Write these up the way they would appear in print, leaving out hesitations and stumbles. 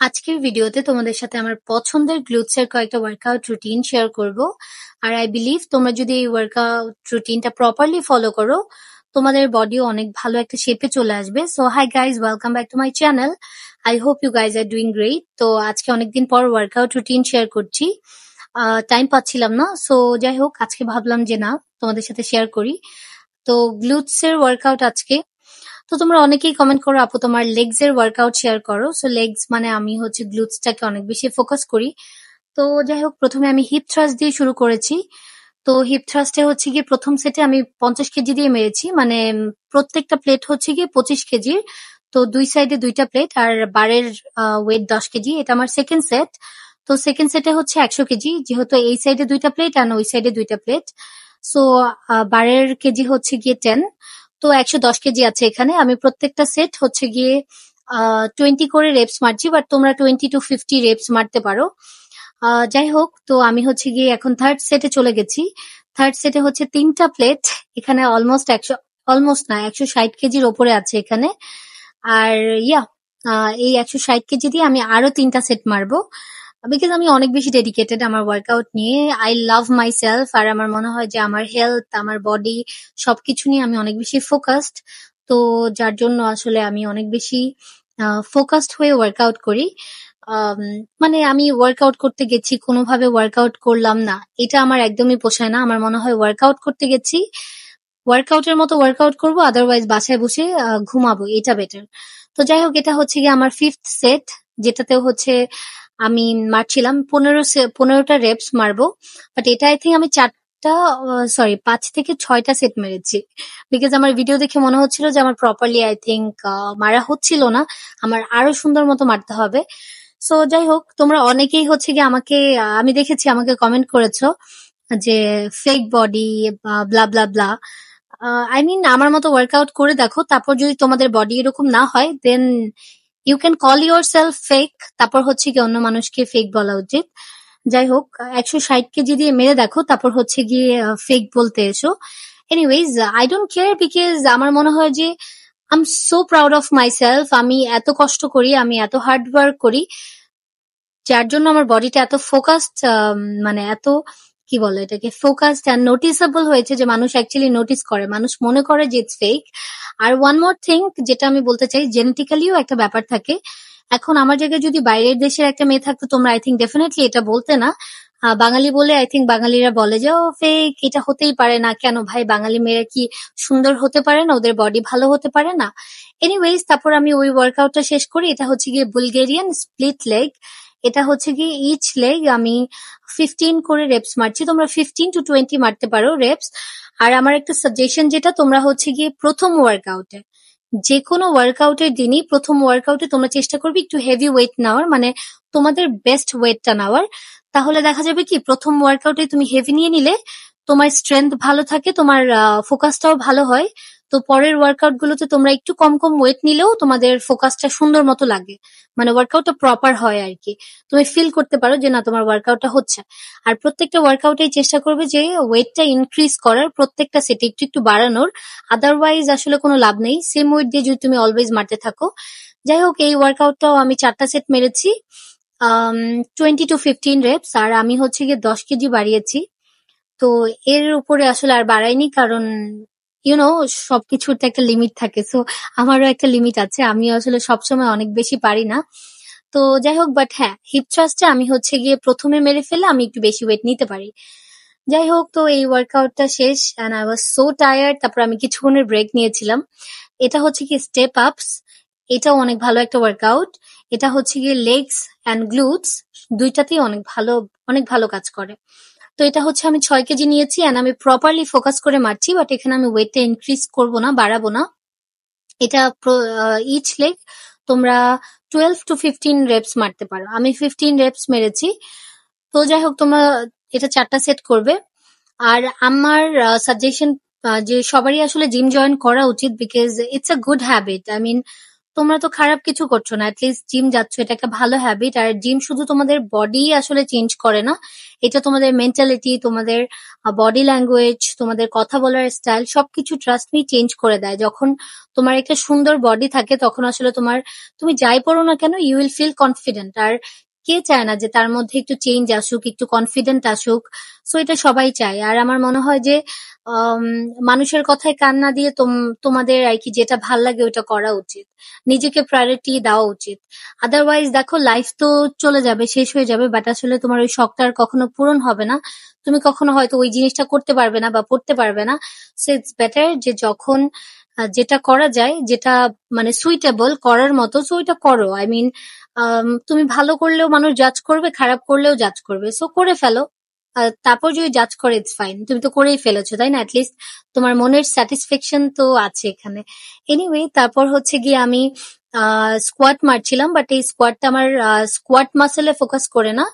আজকের ভিডিওতে তোমাদের সাথে আমার পছন্দের গ্লুটস এর কয়েকটা ওয়ার্কআউট রুটিন শেয়ার করব। আর আই বিলিভ তোমরা যদি এই ওয়ার্কআউট রুটিনটা প্রপারলি ফলো করো, তোমাদের বডিও অনেক ভালো একটা শেপে চলে আসবে। So hi guys, welcome back to my channel. I hope you guys are doing great. তো আজকে অনেকদিন পর ওয়ার্কআউট রুটিন শেয়ার করছি, টাইম পাচ্ছিলাম না। সো যাই হোক, আজকে ভাবলাম যে না, তোমাদের সাথে শেয়ার করি। তো গ্লুটস এর ওয়ার্কআউট আজকে। তো তোমরা অনেকেই কমেন্ট করো, আপু তোমার লেগস এর ওয়ার্কআউট শেয়ার করো। সো লেগস মানে আমি হচ্ছে গ্লুটসটাকে অনেক বেশি ফোকাস করি। তো যাই হোক, প্রথমে আমি হিপ থ্রাস্ট দিয়ে শুরু করেছি। তো হিপ থ্রাস্টে হচ্ছে গিয়ে প্রথম সেটে আমি 50 কেজি দিয়ে মেরেছি, মানে প্রত্যেকটা প্লেট হচ্ছে গিয়ে 25 কেজির। তো দুই সাইডে দুইটা প্লেট আর বারের ওয়েট 10 কেজি। এটা আমার সেকেন্ড সেট। তো সেকেন্ড সেটে হচ্ছে 100 কেজি, যেহেতু এই সাইডে দুইটা প্লেট আর ওই সাইডে দুইটা প্লেট। সো বারের কেজি হচ্ছে গিয়ে 10। তো 110 কেজি আছে এখানে। আমি প্রত্যেকটা সেট হচ্ছে গিয়ে 20 করে রেপস মারছি, বাট তোমরা 20 to 50 রেপস মারতে পারো। যাই হোক, তো আমি হচ্ছে গিয়ে এখন থার্ড সেটে চলে গেছি। থার্ড সেটে হচ্ছে 3টা প্লেট। এখানে অলমোস্ট না, 160 কেজির ওপরে আছে এখানে। আর ইয়া, এই 160 কেজি দিয়ে আমি আরো 3টা সেট মারবো, বিকজ আমি অনেক বেশি ডেডিকেটেড আমার ওয়ার্কআউট নিয়ে। আই লাভ মাই সেলফ, আর আমার মনে হয় যে আমার হেলথ, আমার বডি সবকিছু নিয়ে আমি অনেক বেশি ফোকাসড। তো যার জন্য আসলে আমি অনেক বেশি ফোকাসড হয়ে ওয়ার্কআউট করি। আম, মানে আমি ওয়ার্কআউট করতে গেছি, কোনোভাবে ওয়ার্কআউট করলাম না, এটা আমার একদমই পোষায় না। আমার মনে হয় ওয়ার্কআউট করতে গেছি, ওয়ার্কআউটের মতো ওয়ার্কআউট করবো, আদারওয়াইজ বাসায় বসে ঘুমাবো, এটা বেটার। তো যাই হোক, এটা হচ্ছে গিয়ে আমার ফিফথ সেট, যেটাতেও হচ্ছে আমি মারছিলাম 15টা রেপস মারবো। বাট এটা আই থিঙ্ক আমি 5 থেকে 6টা সেট মেরেছি, বিকজ আমার ভিডিও দেখে মনে হচ্ছিল যে আমার প্রপারলি আই থিঙ্ক মারা হচ্ছিল না, আমার আরো সুন্দর মতো মারতে হবে। সো যাই হোক, তোমরা অনেকেই হচ্ছে গিয়ে আমাকে, আমি দেখেছি আমাকে কমেন্ট করেছো যে fake body, blah blah blah. I mean, আমার মতো ওয়ার্কআউট করে দেখো, তারপর যদি তোমাদের বডি এরকম না হয়, then you can call yourself fake. তারপর হচ্ছে গিয়ে অন্য মানুষকে ফেক বলা উচিত। যাই হোক, 160 কেজি দিয়ে মেরে দেখো, তারপর হচ্ছে গিয়ে ফেক বলতে এসো। Anyways, I don't care, because আমার মনে হয় যে I am so proud of my self. আমি এত কষ্ট করি, আমি এত হার্ড ওয়ার্ক করি, যার জন্য আমার বডিটা এত ফোকাসড, মানে এত, কি বলে এটাকে, ফোকাসড অ্যান্ড নোটিসেবল হয়েছে, যে মানুষ অ্যাকচুয়ালি নোটিস করে, মানুষ মনে করে যে ইটস ফেক। আর ওয়ান মোর থিং যেটা আমি বলতে চাই, জেনেটিক্যালিও একটা ব্যাপার থাকে। এখন আমার জায়গায় যদি বাইরের দেশের একটা মেয়ে থাকতো, তোমরা আই থিঙ্ক ডেফিনেটলি এটা বলতে না। বাঙালি বলে আই থিঙ্ক বাঙালিরা বলে যে ও ফেক, এটা হতেই পারে না। কেন ভাই, বাঙালি মেয়েরা কি সুন্দর হতে পারে না? ওদের বডি ভালো হতে পারে না? এনিওয়েজ, তারপর আমি ওই ওয়ার্কআউটটা শেষ করি। এটা হচ্ছে গিয়ে বুলগেরিয়ান স্প্লিট লেগ। এটা হচ্ছে গিয়ে ইচ লেগ আমি 15 করে রেপস মারছি। তোমরা 15 to 20 মারতে পারো রেপস। আর আমার একটা সাজেশন, যেটা তোমরা হচ্ছে গিয়ে প্রথম ওয়ার্কআউটে, যে কোনো ওয়ার্কআউটের দিনই প্রথম ওয়ার্কআউটে তোমরা চেষ্টা করবে একটু হেভি ওয়েট নেওয়ার, মানে তোমাদের বেস্ট ওয়েটটা নেওয়ার। তাহলে দেখা যাবে কি, প্রথম ওয়ার্কআউটে তুমি হেভি নিয়ে নিলে তোমার স্ট্রেংথ ভালো থাকে, তোমার ফোকাসটাও ভালো হয়। তো পরের ওয়ার্কআউট গুলোতে তোমরা একটু কম কম ওয়েট নিলেও তোমাদের ফোকাসটা সুন্দর মতো লাগে, মানে ওয়ার্কআউটটা প্রপার হয় আর কি। তুমি ফিল করতে পারো যে না, তোমার ওয়ার্কআউটটা হচ্ছে। আর প্রত্যেকটা ওয়ার্কআউটেই চেষ্টা করবে যে ওয়েটটা ইনক্রিজ করার, প্রত্যেকটা সেটে একটু একটু বাড়ানোর। আদারওয়াইজ আসলে কোনো লাভ নেই সেম ওয়েট দিয়ে যদি তুমি অলওয়েজ মারতে থাকো। যাই হোক, এই ওয়ার্কআউটটাও আমি 4টা সেট মেরেছি, 20 to 15 রেপস। আর আমি হচ্ছে গিয়ে 10 কেজি বাড়িয়েছি। তো এর উপরে আসলে আর বাড়াইনি, কারণ ইউনো, সবকিছুর তো একটা লিমিট থাকে। সো আমারও একটা লিমিট আছে, আমি আসলে সবসময় অনেক বেশি পারি না। তো যাই হোক, বাট হ্যাঁ, হিপ থ্রাস্টে আমি হচ্ছে গিয়ে প্রথমে মেরে ফেলে আমি একটু বেশি ওয়েট নিতে পারি। যাই হোক, তো এই ওয়ার্কআউটটা শেষ and I was so tired. তারপর আমি কিছুক্ষণের ব্রেক নিয়েছিলাম। এটা হচ্ছে কি স্টেপ আপস। এটাও অনেক ভালো একটা ওয়ার্কআউট। এটা হচ্ছে গিয়ে লেগস এন্ড গ্লুটস দুইটাতেই অনেক ভালো কাজ করে। তো এটা হচ্ছে আমি 6 কেজি নিয়েছি এন্ড আমি প্রপারলি ফোকাস করে মারছি, বাট এখানে আমি ওয়েটটা ইনক্রিজ করবো না, বাড়াবো না। এটা ইচ লেগ তোমরা 12 to 15 রেপস মারতে পারো। আমি 15 রেপস মেরেছি। তো যাই হোক, তোমরা এটা 4টা সেট করবে। আর আমার সাজেশন যে সবারই আসলে জিম জয়েন করা উচিত, because it's a good habit. I mean, তোমরা তো খারাপ কিছু করছো না, অ্যাটলিস্ট জিম যাচ্ছ, এটা একটা ভালো হ্যাবিট। আর জিম শুধু তোমাদের বডি আসলে চেঞ্জ করে না, এটা তোমাদের মেন্টালিটি, তোমাদের বডি ল্যাঙ্গুয়েজ, তোমাদের কথা বলার স্টাইল সবকিছু ট্রাস্ট মি চেঞ্জ করে দেয়। যখন তোমার একটা সুন্দর বডি থাকে তখন আসলে তুমি যাই পড়ো না কেন ইউ উইল ফিল কনফিডেন্ট। আর কে চায় না যে তার মধ্যে একটু চেঞ্জ আসুক, একটু কনফিডেন্ট আসুক? সো এটা সবাই চায়। আর আমার মনে হয় যে আম, মানুষের কথায় কান না দিয়ে তোমাদের আর কি যেটা ভাল লাগে ওটা করা উচিত, নিজেকে প্রায়োরিটি দেওয়া উচিত। আদারওয়াইজ দেখো, লাইফ তো চলে যাবে, শেষ হয়ে যাবে, বাট আসলে তোমার ওই শখটা আর কখনো পূরণ হবে না। তুমি কখনো হয়তো ওই জিনিসটা করতে পারবে না বা পড়তে পারবে না। সো ইটস বেটার যে যখন যেটা করা যায়, যেটা মানে সুইটেবল করার মতো, সো ওইটা করো। আই মিন, তুমি ভালো করলেও মানুষ জাজ করবে, খারাপ করলেও জাজ করবে, সো করে ফেলো। তারপর যদি জাজ করে ইটস ফাইন, তুমি তো করেই ফেলেছো, তাই না? অ্যাটলিস্ট তোমার মনের স্যাটিসফ্যাকশন তো আছে এখানে। এনিওয়ে, তারপর হচ্ছে গিয়ে আমি স্কোয়াট মারছিলাম, বাট এই স্কোয়াটটা আমার স্কোয়াট মাসেলে ফোকাস করে না,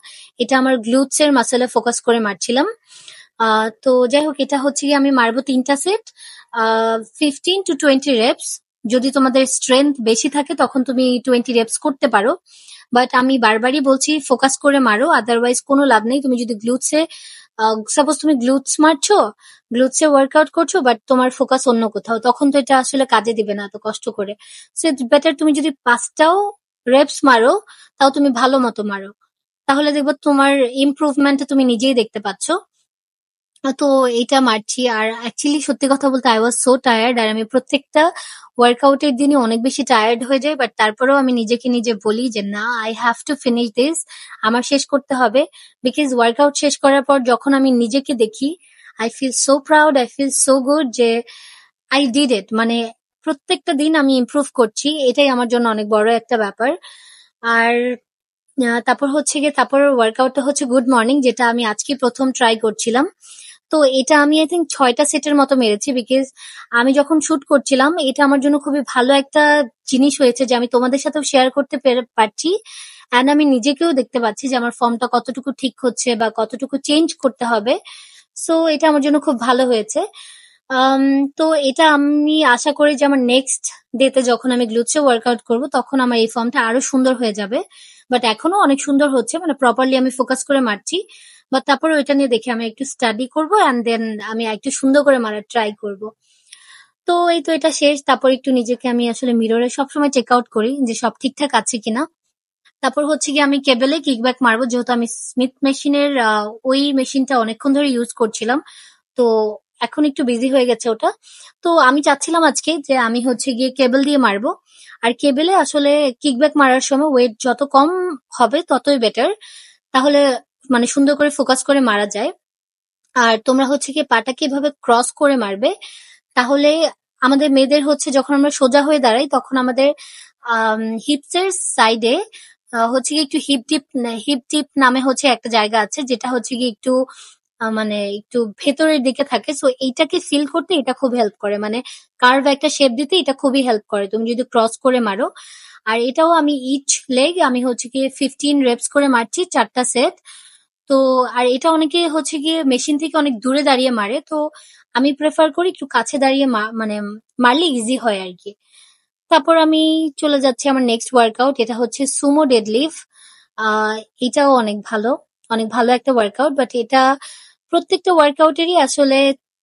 এটা আমার গ্লুটস এর মাসেলে ফোকাস করে মারছিলাম। তো যাই হোক, এটা হচ্ছে গিয়ে আমি মারবো 3টা সেট, 15 to 20 reps। যদি তোমাদের স্ট্রেংথ বেশি থাকে তখন তুমি 20 reps করতে পারো, বাট আমি বারবারই বলছি ফোকাস করে মারো, আদারওয়াইজ কোনো লাভ নেই। তুমি যদি গ্লুটসে, সাপোজ তুমি গ্লুটস মারছো, গ্লুটসে ওয়ার্কআউট করছো, বাট তোমার ফোকাস অন্য কোথাও, তখন তো এটা আসলে কাজে দিবে না এত কষ্ট করে। সো ইটস বেটার তুমি যদি 5টাও রেপস মারো, তাও তুমি ভালো মতো মারো, তাহলে দেখবো তোমার ইমপ্রুভমেন্ট তুমি নিজেই দেখতে পাচ্ছ। তো এইটা মারছি। আর অ্যাকচুয়ালি সত্যি কথা বলতে আই ওয়াজ সো টায়ার্ড, আর আমি প্রত্যেকটা ওয়ার্কআউটের দিনই অনেক বেশি টায়ার্ড হয়ে যাই, বাট তারপরেও আমি নিজেকে নিজে বলি যে না, I have to finish this, আমার শেষ করতে হবে। বিকজ ওয়ার্কআউট শেষ করার পর যখন আমি নিজেকে দেখি, I feel so proud, I feel so good যে আই ডিড ইট। মানে প্রত্যেকটা দিন আমি ইমপ্রুভ করছি, এটাই আমার জন্য অনেক বড় একটা ব্যাপার। আর তারপর হচ্ছে গিয়ে তারপর ওয়ার্কআউটটা হচ্ছে গুড মর্নিং, যেটা আমি আজকে প্রথম ট্রাই করছিলাম। তো এটা আমি আই থিঙ্ক 6টা সেটের মতো মেরেছি, বিকজ আমি যখন শুট করছিলাম এটা আমার জন্য খুবই ভালো একটা জিনিস হয়েছে যে আমি তোমাদের সাথেও শেয়ার করতে পারছি, অ্যান্ড আমি নিজেকেও দেখতে পাচ্ছি যে আমার ফর্মটা কতটুকু ঠিক হচ্ছে বা কতটুকু চেঞ্জ করতে হবে। সো এটা আমার জন্য খুব ভালো হয়েছে। আম, তো এটা আমি আশা করি যে আমার নেক্সট ডেতে যখন আমি গ্লুটসে ওয়ার্কআউট করব তখন আমার এই ফর্মটা আরো সুন্দর হয়ে যাবে। বাট এখনো অনেক সুন্দর হচ্ছে, মানে প্রপারলি আমি ফোকাস করে মারছি। বাট তারপরে ওইটা নিয়ে দেখে আমি একটু স্টাডি করবো, অ্যান্ড দেন আমি একটু সুন্দর করে মারার ট্রাই করব। তো এই তো এটা শেষ। তারপর একটু নিজেকে আমি আসলে মিররে সবসময় চেক আউট করি যে সব ঠিকঠাক আছে কিনা। তারপর হচ্ছে গিয়ে আমি কেবলে কিকব্যাক মারবো, যেহেতু আমি স্মিথ মেশিনের ওই মেশিনটা অনেকক্ষণ ধরে ইউজ করছিলাম, তো এখন একটু বিজি হয়ে গেছে ওটা। তো আমি চাচ্ছিলাম আজকে যে আমি হচ্ছে গিয়ে কেবল দিয়ে মারবো। আর কেবলে আসলে কিকব্যাক মারার সময় ওয়েট যত কম হবে ততই বেটার, তাহলে মানে সুন্দর করে ফোকাস করে মারা যায়। আর তোমরা হচ্ছে গিয়ে পাটাকে এভাবে ক্রস করে মারবে, তাহলে আমাদের মেয়েদের হচ্ছে যখন আমরা সোজা হয়ে দাঁড়াই তখন আমাদের হিপস এর সাইডে হচ্ছে গিয়ে একটু হিপ টিপ নামে হচ্ছে একটা জায়গা আছে, যেটা হচ্ছে গিয়ে একটু মানে একটু ভেতরের দিকে থাকে। সো এইটাকে ফিল করতে এটা খুব হেল্প করে, মানে কার্ভ একটা শেপ দিতে এটা খুবই হেল্প করে তুমি যদি ক্রস করে মারো। আর এটাও আমি ইচ লেগ আমি হচ্ছে গিয়ে 15 reps করে মারছি, 4টা সেট। তো আর এটা অনেকে হচ্ছে গিয়ে মেশিন থেকে অনেক দূরে দাঁড়িয়ে মারে, তো আমি প্রেফার করি একটু কাছে দাঁড়িয়ে মানে মারলে ইজি হয় আর কি। তারপর আমি চলে যাচ্ছি আমার নেক্সট ওয়ার্কআউট, এটা হচ্ছে সুমো ডেডলিফট। আহ এটাও অনেক ভালো একটা ওয়ার্কআউট, বাট এটা প্রত্যেকটা ওয়ার্কআউটেরই আসলে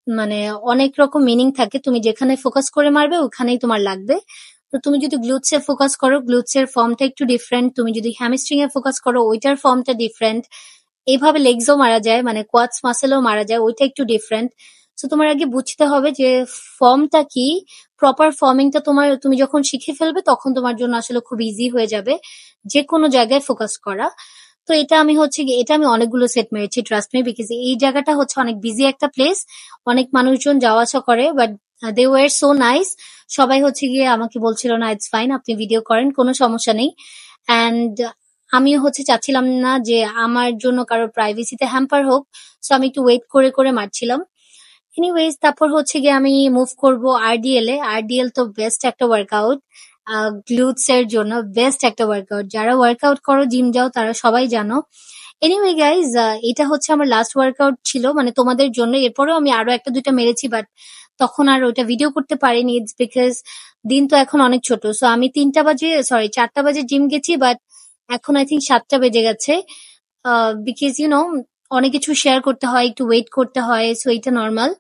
মানে অনেক রকম মিনিং থাকে, তুমি যেখানে ফোকাস করে মারবে ওখানেই তোমার লাগবে। তো তুমি যদি গ্লুটস এ ফোকাস করো, গ্লুটস এর ফর্মটা একটু ডিফারেন্ট, তুমি যদি হ্যামস্ট্রিং এ ফোকাস করো ওইটার ফর্মটা ডিফারেন্ট। এইভাবে লেগসও মারা যায়, মানে কোয়াডস মাসেলও মারা যায়, ওইটা একটু ডিফারেন্ট। সো তোমার আগে বুঝতে হবে যে ফর্মটা কি, প্রপার ফর্মিংটা তুমি যখন শিখে ফেলবে তখন তোমার জন্য আসলে খুব ইজি হয়ে যাবে যে কোনো জায়গায় ফোকাস করা। তো এটা আমি অনেকগুলো সেট মেরেছি, ট্রাস্ট মি, বিকজ এই জায়গাটা হচ্ছে অনেক বিজি একটা প্লেস, অনেক মানুষজন যাওয়া আসা করে, but they were so nice. সবাই হচ্ছে গিয়ে আমাকে বলছিল না ইটস ফাইন, আপনি ভিডিও করেন, কোনো সমস্যা নেই। অ্যান্ড আমিও হচ্ছে চাচ্ছিলাম না যে আমার জন্য কারো প্রাইভেসিতে হ্যাম্পার হোক, সো আমি একটু ওয়েট করে করে মারছিলাম। এনিওয়েজ, তারপর হচ্ছে গিয়ে আমি মুভ করব আরডিএল এ। আরডিএল তো বেস্ট একটা ওয়ার্কআউট, গ্লুটস এর জন্য বেস্ট একটা ওয়ার্কআউট। যারা ওয়ার্কআউট করো, জিম যাও, তারা সবাই জানো। এনিওয়ে গাইজ, এটা হচ্ছে আমার লাস্ট ওয়ার্কআউট ছিল মানে তোমাদের জন্য। এরপরেও আমি আরো একটা দুইটা মেরেছি, বাট তখন আর ওইটা ভিডিও করতে পারিনি। ইটস বিকজ দিন তো এখন অনেক ছোট। সো আমি 4টা বাজে জিম গেছি, বাট এখন আই থিঙ্ক 7টা বেজে গেছে। বিকজ অনেক কিছু শেয়ার করতে হয়, একটু ওয়েট করতে হয়, সো এটা নর্মাল।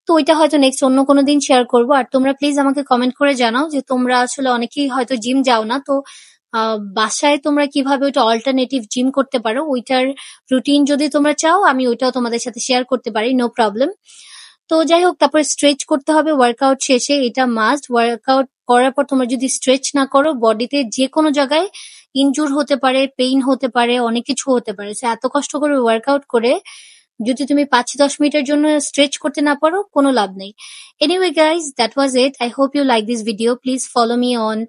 তো ওইটা হয়তো নেক্সট অন্য কোনো দিন শেয়ার করবো। আর তোমরা প্লিজ আমাকে কমেন্ট করে জানাও যে তোমরা আসলে অনেকেই হয়তো জিম যাও না, তো বাসায় তোমরা কিভাবে ওইটা অল্টারনেটিভ জিম করতে পারো, ওইটার রুটিন যদি তোমরা চাও আমি ওইটাও তোমাদের সাথে শেয়ার করতে পারি, নো প্রবলেম। তো যাই হোক, তারপরে স্ট্রেচ করতে হবে ওয়ার্কআউট শেষে, এটা মাস্ট। ওয়ার্কআউট করার পর তোমরা যদি স্ট্রেচ না করো, বডিতে যে কোনো জায়গায় ইনজুর হতে পারে, পেইন হতে পারে, অনেক কিছু হতে পারে। সো এত কষ্ট করে ওয়ার্কআউট করে যদি তুমি 5-10 মিনিটের জন্য স্ট্রেচ করতে না পারো, কোনো লাভ নেই। Anyway guys, that was it. I hope you like this video. Please follow me on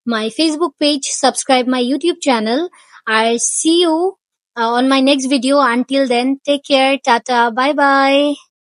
my Facebook page, subscribe my YouTube channel. I'll see you on my next video. Until then, take care. Tata. Bye bye.